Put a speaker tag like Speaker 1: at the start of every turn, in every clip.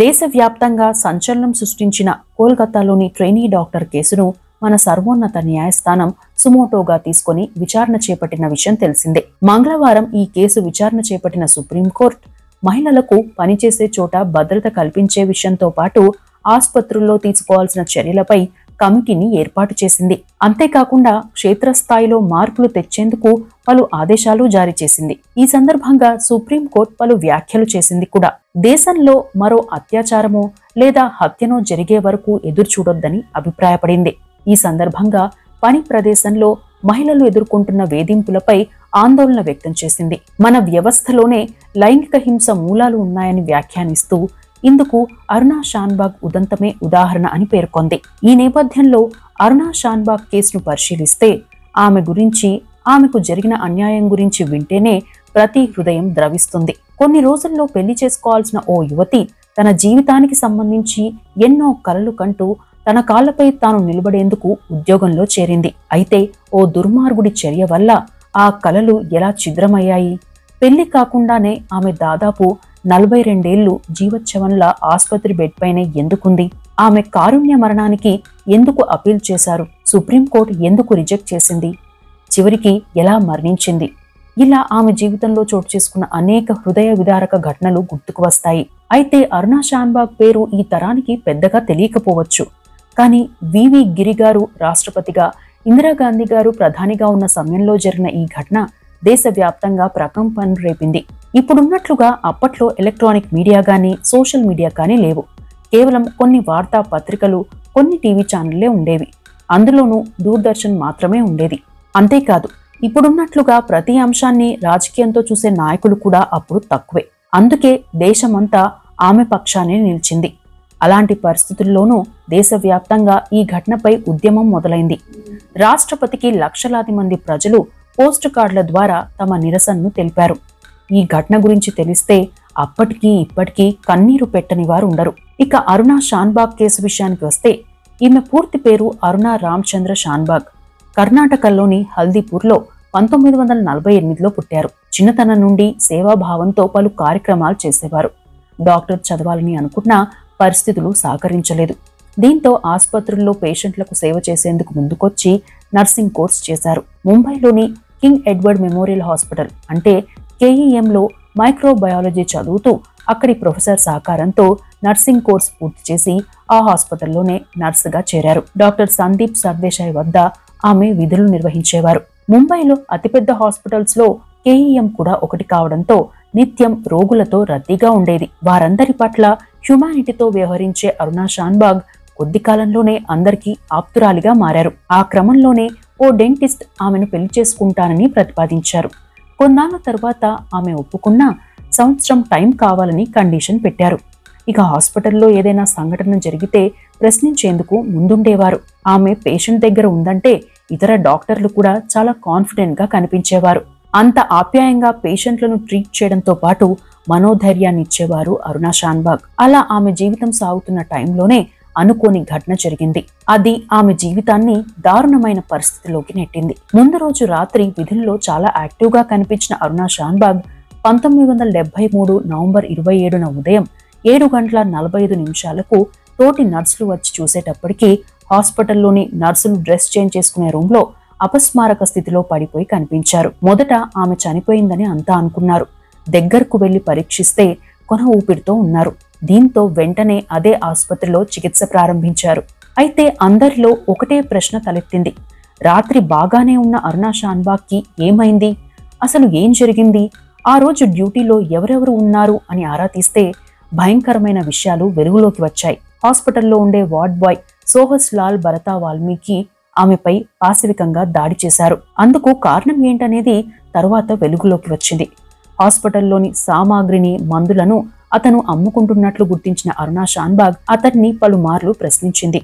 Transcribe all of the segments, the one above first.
Speaker 1: దేశవ్యాప్తంగా సంచలనం సృష్టించిన కోల్కతాలోని ట్రైనీ డాక్టర్ కేసును మన సర్వోన్నత న్యాయస్థానం సుమోటోగా తీసుకొని విచారణ చేపట్టిన విషయం తెలిసిందే. మంగళవారం ఈ కేసు విచారణ చేపట్టిన సుప్రీంకోర్టు మహిళలకు పనిచేసే చోట భద్రత కల్పించే విషయంతో పాటు ఆసుపత్రుల్లో తీసుకోవాల్సిన చర్యలపై కమిటీని ఏర్పాటు చేసింది. అంతేకాకుండా క్షేత్రస్థాయిలో మార్పులు తెచ్చేందుకు పలు ఆదేశాలు జారీ చేసింది. ఈ సందర్భంగా సుప్రీంకోర్టు పలు వ్యాఖ్యలు చేసింది కూడా. దేశంలో మరో అత్యాచారమో లేదా హత్యనో జరిగే వరకు ఎదురు చూడొద్దని అభిప్రాయపడింది. ఈ సందర్భంగా పని ప్రదేశంలో మహిళలు ఎదుర్కొంటున్న వేధింపులపై ఆందోళన వ్యక్తం చేసింది. మన వ్యవస్థలోనే లైంగిక హింస మూలాలు ఉన్నాయని వ్యాఖ్యానిస్తూ ఇందుకు అరుణా షాన్బాగ్ ఉదంతమే ఉదాహరణ అని పేర్కొంది. ఈ నేపథ్యంలో అరుణా షాన్బాగ్ కేసును పరిశీలిస్తే ఆమె గురించి, ఆమెకు జరిగిన అన్యాయం గురించి వింటేనే ప్రతి హృదయం ద్రవిస్తుంది. కొన్ని రోజుల్లో పెళ్లి చేసుకోవాల్సిన ఓ యువతి తన జీవితానికి సంబంధించి ఎన్నో కలలు కంటూ తన కాళ్లపై తాను నిలబడేందుకు ఉద్యోగంలో చేరింది. అయితే ఓ దుర్మార్గుడి చర్య వల్ల ఆ కలలు ఎలా ఛిద్రమయ్యాయి? పెళ్లి కాకుండానే ఆమె దాదాపు 42 ఏళ్లు జీవచ్ఛవంలా ఆసుపత్రి బెడ్ పైనే ఎందుకుంది? ఆమె కారుణ్య మరణానికి ఎందుకు అపీల్ చేశారు? సుప్రీంకోర్టు ఎందుకు రిజెక్ట్ చేసింది? చివరికి ఎలా మరణించింది? ఇలా ఆమె జీవితంలో చోటు చేసుకున్న అనేక హృదయ విదారక ఘటనలు గుర్తుకు వస్తాయి. అయితే అరుణా షాన్బాగ్ పేరు ఈ తరానికి పెద్దగా తెలియకపోవచ్చు. కానీ వివి గిరి గారు రాష్ట్రపతిగా, ఇందిరాగాంధీ గారు ప్రధానిగా ఉన్న సమయంలో జరిగిన ఈ ఘటన దేశవ్యాప్తంగా ప్రకంపనలు రేపింది. ఇప్పుడున్నట్లుగా అప్పట్లో ఎలక్ట్రానిక్ మీడియా కానీ, సోషల్ మీడియా కానీ లేవు. కేవలం కొన్ని వార్తా పత్రికలు, కొన్ని టీవీ ఛానళ్లే ఉండేవి. అందులోనూ దూరదర్శన్ మాత్రమే ఉండేది. అంతేకాదు, ఇప్పుడున్నట్లుగా ప్రతి అంశాన్ని రాజకీయంతో చూసే నాయకులు కూడా అప్పుడు తక్కువే. అందుకే దేశమంతా ఆమె పక్షానే నిలిచింది. అలాంటి పరిస్థితుల్లోనూ దేశవ్యాప్తంగా ఈ ఘటనపై ఉద్యమం మొదలైంది. రాష్ట్రపతికి లక్షలాది మంది ప్రజలు పోస్ట్ కార్డుల ద్వారా తమ నిరసనను తెలిపారు. ఈ ఘటన గురించి తెలిస్తే అప్పటికీ ఇప్పటికీ కన్నీరు పెట్టని వారు ఉండరు. ఇక అరుణా షాన్బాగ్ కేసు విషయానికి వస్తే ఈమె పూర్తి పేరు అరుణా రామచంద్ర షాన్బాగ్. కర్ణాటకలోని హల్దీపూర్లో 1948లో పుట్టారు. చిన్నతనం నుండి సేవాభావంతో పలు కార్యక్రమాలు చేసేవారు. డాక్టర్ చదవాలని అనుకున్నా పరిస్థితులు సహకరించలేదు. దీంతో ఆసుపత్రుల్లో పేషెంట్లకు సేవ చేసేందుకు ముందుకొచ్చి నర్సింగ్ కోర్స్ చేశారు. ముంబైలోని కింగ్ ఎడ్వర్డ్ మెమోరియల్ హాస్పిటల్ అంటే కేఈఎంలో మైక్రోబయాలజీ చదువుతూ అక్కడి ప్రొఫెసర్ సహకారంతో నర్సింగ్ కోర్స్ పూర్తి చేసి ఆ హాస్పిటల్లోనే నర్సుగా చేరారు. డాక్టర్ సందీప్ సర్దేశాయ్ వద్ద ఆమె విధులు నిర్వహించేవారు. ముంబైలో అతిపెద్ద హాస్పిటల్స్ లో కేఈఎం కూడా ఒకటి కావడంతో నిత్యం రోగులతో రద్దీగా ఉండేది. వారందరి పట్ల హ్యుమానిటీతో వ్యవహరించే అరుణా షాన్బాగ్ కొద్ది కాలంలోనే అందరికీ ఆప్తురాలిగా మారారు. ఆ క్రమంలోనే ఓ డెంటిస్ట్ ఆమెను పెళ్లి చేసుకుంటానని ప్రతిపాదించారు. కొన్నాళ్ల తర్వాత ఆమె ఒప్పుకున్నా సంవత్సరం టైం కావాలని కండిషన్ పెట్టారు. ఇక హాస్పిటల్లో ఏదైనా సంఘటన జరిగితే ప్రశ్నించేందుకు ముందుండేవారు. ఆమె పేషెంట్ దగ్గర ఉందంటే ఇతర డాక్టర్లు కూడా చాలా కాన్ఫిడెంట్ గా కనిపించేవారు. అంత ఆప్యాయంగా పేషెంట్లను ట్రీట్ చేయడంతో పాటు మనోధైర్యాన్ని ఇచ్చేవారు అరుణా షాన్బాగ్. అలా ఆమె జీవితం సాగుతున్న టైంలోనే అనుకోని ఘటన జరిగింది. అది ఆమె జీవితాన్ని దారుణమైన పరిస్థితిలోకి నెట్టింది. ముందు రోజు రాత్రి విధుల్లో చాలా యాక్టివ్ గా కనిపించిన అరుణా షాన్బాగ్ 1973 నవంబర్ 27న ఉదయం 7:45 తోటి నర్సులు వచ్చి చూసేటప్పటికీ హాస్పిటల్లోని నర్సులు డ్రెస్ చేంజ్ చేసుకునే రూమ్ లో అపస్మారక స్థితిలో పడిపోయి కనిపించారు. మొదట ఆమె చనిపోయిందని అంతా అనుకున్నారు. దగ్గరకు వెళ్లి పరీక్షిస్తే కొన ఊపిరితో ఉన్నారు. దీంతో వెంటనే అదే ఆసుపత్రిలో చికిత్స ప్రారంభించారు. అయితే అందరిలో ఒకటే ప్రశ్న తలెత్తింది. రాత్రి బాగానే ఉన్న అరుణా షాన్బాగ్ కి ఏమైంది? అసలు ఏం జరిగింది? ఆ రోజు డ్యూటీలో ఎవరెవరు ఉన్నారు అని ఆరా తీస్తే భయంకరమైన విషయాలు వెలుగులోకి వచ్చాయి. హాస్పిటల్లో ఉండే వార్డ్ బాయ్ సోహస్ లాల్ భరతా వాల్మీకి ఆమెపై పాశవికంగా దాడి చేశారు. అందుకు కారణం ఏంటనేది తరువాత వెలుగులోకి వచ్చింది. హాస్పిటల్లోని సామాగ్రిని, మందులను అతను అమ్ముకుంటున్నట్లు గుర్తించిన అరుణా షాన్బాగ్ అతన్ని పలుమార్లు ప్రశ్నించింది.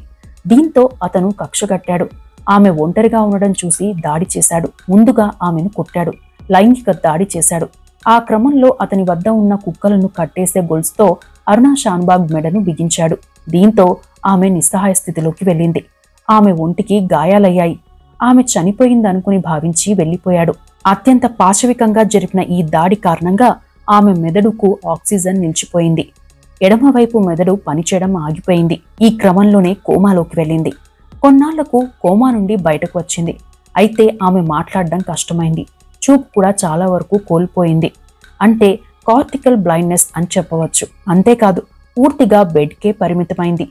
Speaker 1: దీంతో అతను కక్షగట్టాడు. ఆమె ఒంటరిగా ఉండడం చూసి దాడి చేశాడు. ముందుగా ఆమెను కొట్టాడు, లైంగిక దాడి చేశాడు. ఆ క్రమంలో అతని వద్ద ఉన్న కుక్కలను కట్టేసే గొలుసుతో అరుణా షాన్బాగ్ మెడను బిగించాడు. దీంతో ఆమె నిస్సహాయ స్థితిలోకి వెళ్ళింది. ఆమె ఒంటికి గాయాలయ్యాయి. ఆమె చనిపోయిందనుకుని భావించి వెళ్లిపోయాడు. అత్యంత పాశవికంగా జరిపిన ఈ దాడి కారణంగా ఆమె మెదడుకు ఆక్సిజన్ నిలిచిపోయింది. ఎడమవైపు మెదడు పనిచేయడం ఆగిపోయింది. ఈ క్రమంలోనే కోమాలోకి వెళ్ళింది. కొన్నాళ్లకు కోమా నుండి బయటకు వచ్చింది. అయితే ఆమె మాట్లాడడం కష్టమైంది. చూపు కూడా చాలా వరకు కోల్పోయింది. అంటే కార్టికల్ బ్లైండ్నెస్ అని చెప్పవచ్చు. అంతేకాదు, పూర్తిగా బెడ్కే పరిమితమైంది.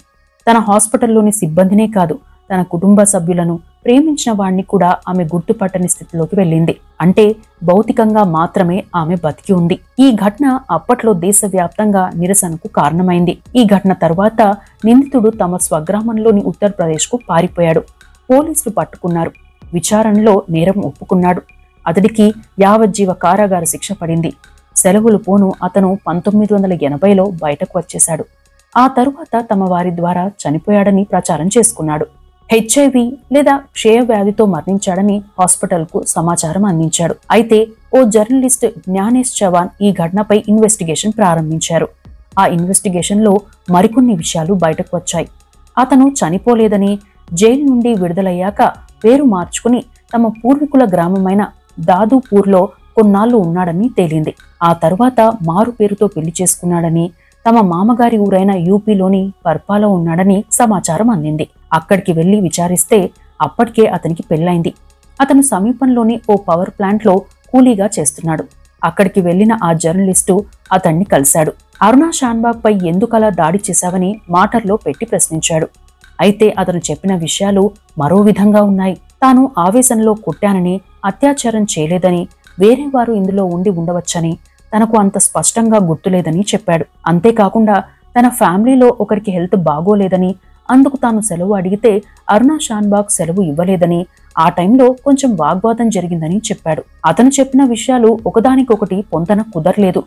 Speaker 1: తన హాస్పిటల్లోని సిబ్బందినే కాదు, తన కుటుంబ సభ్యులను, ప్రేమించిన వాణ్ణి కూడా ఆమె గుర్తుపట్టని స్థితిలోకి వెళ్ళింది. అంటే భౌతికంగా మాత్రమే ఆమె బతికి ఉంది. ఈ ఘటన అప్పట్లో దేశవ్యాప్తంగా నిరసనకు కారణమైంది. ఈ ఘటన తర్వాత నిందితుడు తమ స్వగ్రామంలోని ఉత్తరప్రదేశ్కు పారిపోయాడు. పోలీసులు పట్టుకున్నారు. విచారణలో నేరం ఒప్పుకున్నాడు. అతడికి యావజ్జీవ కారాగార శిక్ష పడింది. సెలవులు పోను అతను 1980లో బయటకు వచ్చేశాడు. ఆ తరువాత తమ వారి ద్వారా చనిపోయాడని ప్రచారం చేసుకున్నాడు. HIV లేదా క్షయవ్యాధితో మరణించాడని హాస్పిటల్కు సమాచారం అందించాడు. అయితే ఓ జర్నలిస్ట్ జ్ఞానేష్ చవాన్ ఈ ఘటనపై ఇన్వెస్టిగేషన్ ప్రారంభించారు. ఆ ఇన్వెస్టిగేషన్లో మరికొన్ని విషయాలు బయటకు వచ్చాయి. అతను చనిపోలేదని, జైలు నుండి విడుదలయ్యాక పేరు మార్చుకుని తమ పూర్వీకుల గ్రామమైన దాదూపూర్లో కొన్నాళ్లు ఉన్నాడని తేలింది. ఆ తరువాత మారు పేరుతో పెళ్లి చేసుకున్నాడని, తమ మామగారి ఊరైన యూపీలోని పర్పాలో ఉన్నాడని సమాచారం అందింది. అక్కడికి వెళ్లి విచారిస్తే అప్పటికే అతనికి పెళ్లైంది. అతను సమీపంలోని ఓ పవర్ ప్లాంట్లో కూలీగా చేస్తున్నాడు. అక్కడికి వెళ్లిన ఆ జర్నలిస్టు అతన్ని కలిశాడు. అరుణా షాన్బాగ్ పై ఎందుకలా దాడి చేశావని మాటల్లో పెట్టి ప్రశ్నించాడు. అయితే అతను చెప్పిన విషయాలు మరో విధంగా ఉన్నాయి. తాను ఆవేశంలో కొట్టానని, అత్యాచారం చేయలేదని, వేరే వారు ఇందులో ఉండి ఉండవచ్చని తనకు అంత స్పష్టంగా గుర్తులేదని చెప్పాడు. అంతేకాకుండా తన ఫ్యామిలీలో ఒకరికి హెల్త్ బాగోలేదని, అందుకు తాను సెలవు అడిగితే అరుణా షాన్బాగ్ సెలవు ఇవ్వలేదని, ఆ టైంలో కొంచెం వాగ్వాదం జరిగిందని చెప్పాడు. అతను చెప్పిన విషయాలు ఒకదానికొకటి పొంతన కుదరలేదు.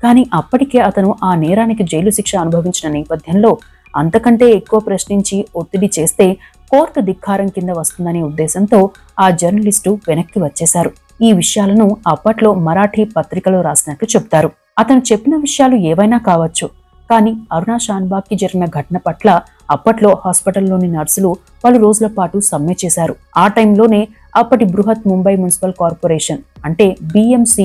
Speaker 1: కానీ అప్పటికే అతను ఆ నేరానికి జైలు శిక్ష అనుభవించిన నేపథ్యంలో అంతకంటే ఎక్కువ ప్రశ్నించి ఒత్తిడి చేస్తే కోర్టు ధిక్కారం కింద వస్తుందనే ఉద్దేశంతో ఆ జర్నలిస్టు వెనక్కి వచ్చేశారు. ఈ విషయాలను అప్పట్లో మరాఠీ పత్రికలో రాసినట్లు చెప్తారు. అతను చెప్పిన విషయాలు ఏవైనా కావచ్చు, కానీ అరుణా షాన్బాగ్కి జరిగిన ఘటన పట్ల అప్పట్లో హాస్పిటల్లోని నర్సులు పలు రోజుల పాటు సమ్మె చేశారు. ఆ టైంలోనే అప్పటి బృహత్ ముంబై మున్సిపల్ కార్పొరేషన్ అంటే BMC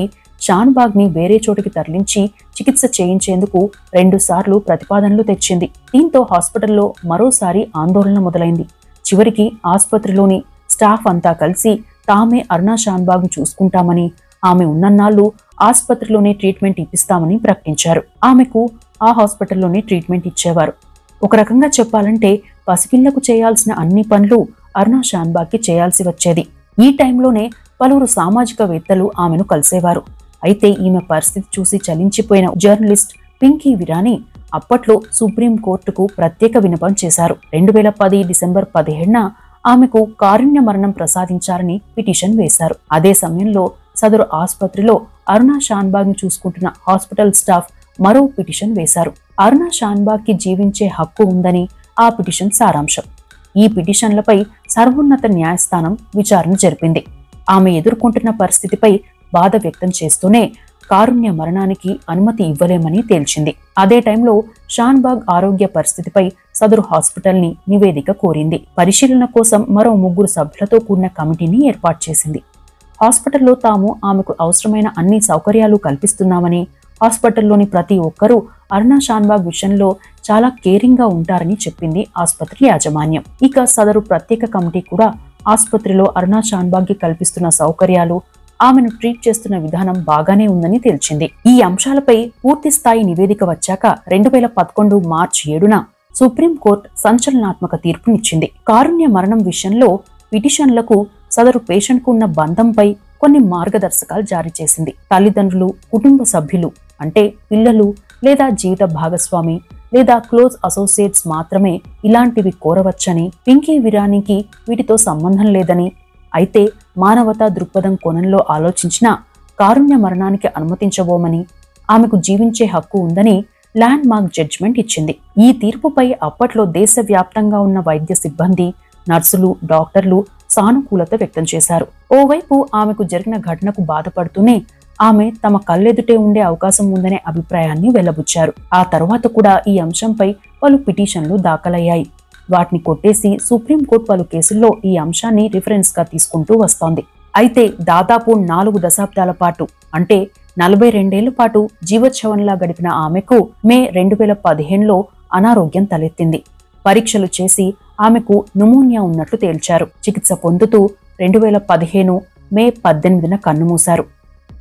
Speaker 1: షాన్బాగ్ని వేరే చోటికి తరలించి చికిత్స చేయించేందుకు 2 సార్లు ప్రతిపాదనలు తెచ్చింది. దీంతో హాస్పిటల్లో మరోసారి ఆందోళన మొదలైంది. చివరికి ఆసుపత్రిలోని స్టాఫ్ అంతా కలిసి తామే అరుణా షాన్బాగ్ను చూసుకుంటామని, ఆమె ఉన్నన్నాళ్లు ఆసుపత్రిలోనే ట్రీట్మెంట్ ఇప్పిస్తామని ప్రకటించారు. ఆమెకు ఆ హాస్పిటల్లోనే ట్రీట్మెంట్ ఇచ్చేవారు. ఒక రకంగా చెప్పాలంటే పసిపిల్లకు చేయాల్సిన అన్ని పనులు అరుణా షాన్బాగ్కి చేయాల్సి వచ్చేది. ఈ టైంలోనే పలువురు సామాజికవేత్తలు ఆమెను కలిసేవారు. అయితే ఈమె పరిస్థితి చూసి చలించిపోయిన జర్నలిస్ట్ పింకీ విరాని అప్పట్లో సుప్రీంకోర్టుకు ప్రత్యేక విన్నపం చేశారు. 2010 డిసెంబర్ 17న ఆమెకు కారుణ్య మరణం ప్రసాదించారని పిటిషన్ వేశారు. అదే సమయంలో సదరు ఆసుపత్రిలో అరుణా షాన్బాగ్ను చూసుకుంటున్న హాస్పిటల్ స్టాఫ్ మరో పిటిషన్ వేశారు. అరుణా షాన్బాగ్కి జీవించే హక్కు ఉందని ఆ పిటిషన్ సారాంశం. ఈ పిటిషన్లపై సర్వోన్నత న్యాయస్థానం విచారణ జరిపింది. ఆమె ఎదుర్కొంటున్న పరిస్థితిపై బాధ వ్యక్తం చేస్తూనే కారుణ్య మరణానికి అనుమతి ఇవ్వలేమని తేల్చింది. అదే టైంలో షాన్బాగ్ ఆరోగ్య పరిస్థితిపై సదరు హాస్పిటల్ని నివేదిక కోరింది. పరిశీలన కోసం మరో 3 సభ్యులతో కూడిన కమిటీని ఏర్పాటు చేసింది. హాస్పిటల్లో తాము ఆమెకు అవసరమైన అన్ని సౌకర్యాలు కల్పిస్తున్నామని, హాస్పిటల్లోని ప్రతి ఒక్కరూ అరుణా షాన్బాగ్ విషయంలో చాలా కేరింగ్ గా ఉంటారని చెప్పింది ఆసుపత్రి యాజమాన్యం. ఇక సదరు ప్రత్యేక కమిటీ కూడా ఆసుపత్రిలో అరుణా షాన్బాగ్కి కల్పిస్తున్న సౌకర్యాలు, ఆమెను ట్రీట్ చేస్తున్న విధానం బాగానే ఉందని తేల్చింది. ఈ అంశాలపై పూర్తి స్థాయి నివేదిక వచ్చాక 2011 మార్చి 7న సుప్రీంకోర్టు సంచలనాత్మక తీర్పునిచ్చింది. కారుణ్య మరణం విషయంలో పిటిషన్లకు సదరు పేషెంట్కు ఉన్న బంధంపై కొన్ని మార్గదర్శకాలు జారీ చేసింది. తల్లిదండ్రులు, కుటుంబ సభ్యులు అంటే పిల్లలు లేదా జీవిత భాగస్వామి లేదా క్లోజ్ అసోసియేట్స్ మాత్రమే ఇలాంటివి కోరవచ్చని, పింకీ విరానికి వీటితో సంబంధం లేదని, అయితే మానవతా దృక్పథం కోణంలో ఆలోచించిన కారుణ్య మరణానికి అనుమతించబోమని, ఆమెకు జీవించే హక్కు ఉందని ల్యాండ్ మార్క్ జడ్జిమెంట్ ఇచ్చింది. ఈ తీర్పుపై అప్పట్లో దేశవ్యాప్తంగా ఉన్న వైద్య సిబ్బంది, నర్సులు, డాక్టర్లు సానుకూలత వ్యక్తం చేశారు. ఓవైపు ఆమెకు జరిగిన ఘటనకు బాధపడుతూనే ఆమె తమ కళ్ళెదుటే ఉండే అవకాశం ఉందనే అభిప్రాయాన్ని వెల్లబుచ్చారు. ఆ తర్వాత కూడా ఈ అంశంపై పలు పిటిషన్లు దాఖలయ్యాయి. వాటిని కొట్టేసి సుప్రీంకోర్టు పలు కేసుల్లో ఈ అంశాన్ని రిఫరెన్స్ గా తీసుకుంటూ వస్తోంది. అయితే దాదాపు 4 దశాబ్దాల పాటు అంటే 42 పాటు జీవోత్సవంలా గడిపిన ఆమెకు మే 2015లో అనారోగ్యం తలెత్తింది. పరీక్షలు చేసి ఆమెకు న్యూమోనియా ఉన్నట్లు తేల్చారు. చికిత్స పొందుతూ 2015 మే 18న కన్నుమూశారు.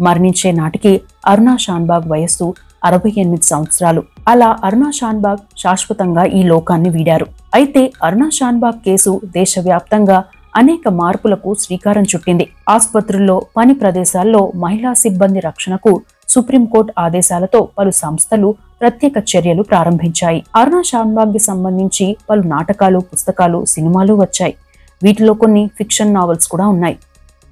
Speaker 1: మరణించే నాటికి అరుణా షాన్బాగ్ వయస్సు 68 సంవత్సరాలు. అలా అరుణా షాన్బాగ్ శాశ్వతంగా ఈ లోకాన్ని వీడారు. అయితే అరుణా షాన్బాగ్ కేసు దేశవ్యాప్తంగా అనేక మార్పులకు శ్రీకారం చుట్టింది. ఆసుపత్రుల్లో, పని ప్రదేశాల్లో మహిళా సిబ్బంది రక్షణకు సుప్రీంకోర్టు ఆదేశాలతో పలు సంస్థలు ప్రత్యేక చర్యలు ప్రారంభించాయి. అరుణా షాన్బాగ్ కి సంబంధించి పలు నాటకాలు, పుస్తకాలు, సినిమాలు వచ్చాయి. వీటిలో కొన్ని ఫిక్షన్ నావెల్స్ కూడా ఉన్నాయి.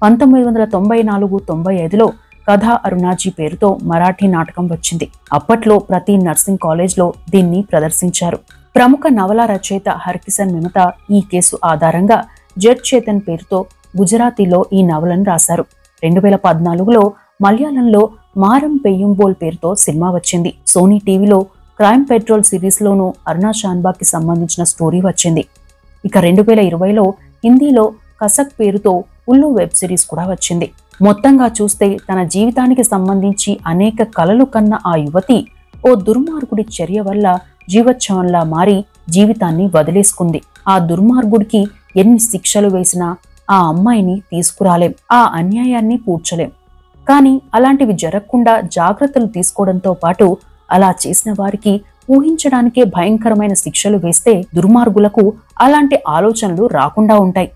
Speaker 1: 1994-95లో కథా అరుణాజీ పేరుతో మరాఠీ నాటకం వచ్చింది. అప్పట్లో ప్రతి నర్సింగ్ కాలేజ్లో దీన్ని ప్రదర్శించారు. ప్రముఖ నవలా రచయిత హర్కిషన్ మెహతా ఈ కేసు ఆధారంగా జడ్ చేతన్ పేరుతో గుజరాతీలో ఈ నవలను రాశారు. 2014లో మలయాళంలో మారం పెయ్యుంబోల్ పేరుతో సినిమా వచ్చింది. సోనీ టీవీలో క్రైమ్ పెట్రోల్ సిరీస్ లోనూ అరుణా షాన్బాగ్ కి సంబంధించిన స్టోరీ వచ్చింది. ఇక 2020లో హిందీలో కసక్ పేరుతో ఉల్లు వెబ్ సిరీస్ కూడా వచ్చింది. మొత్తంగా చూస్తే తన జీవితానికి సంబంధించి అనేక కలలు కన్న ఆ యువతి ఓ దుర్మార్గుడి చర్య వల్ల జీవోత్సవంలా మారి జీవితాన్ని వదిలేసుకుంది. ఆ దుర్మార్గుడికి ఎన్ని శిక్షలు వేసినా ఆ అమ్మాయిని తీసుకురాలేం, ఆ అన్యాయాన్ని పూడ్చలేం. కానీ అలాంటివి జరగకుండా జాగ్రత్తలు తీసుకోవడంతో పాటు అలా చేసిన వారికి ఊహించడానికే భయంకరమైన శిక్షలు వేస్తే దుర్మార్గులకు అలాంటి ఆలోచనలు రాకుండా ఉంటాయి.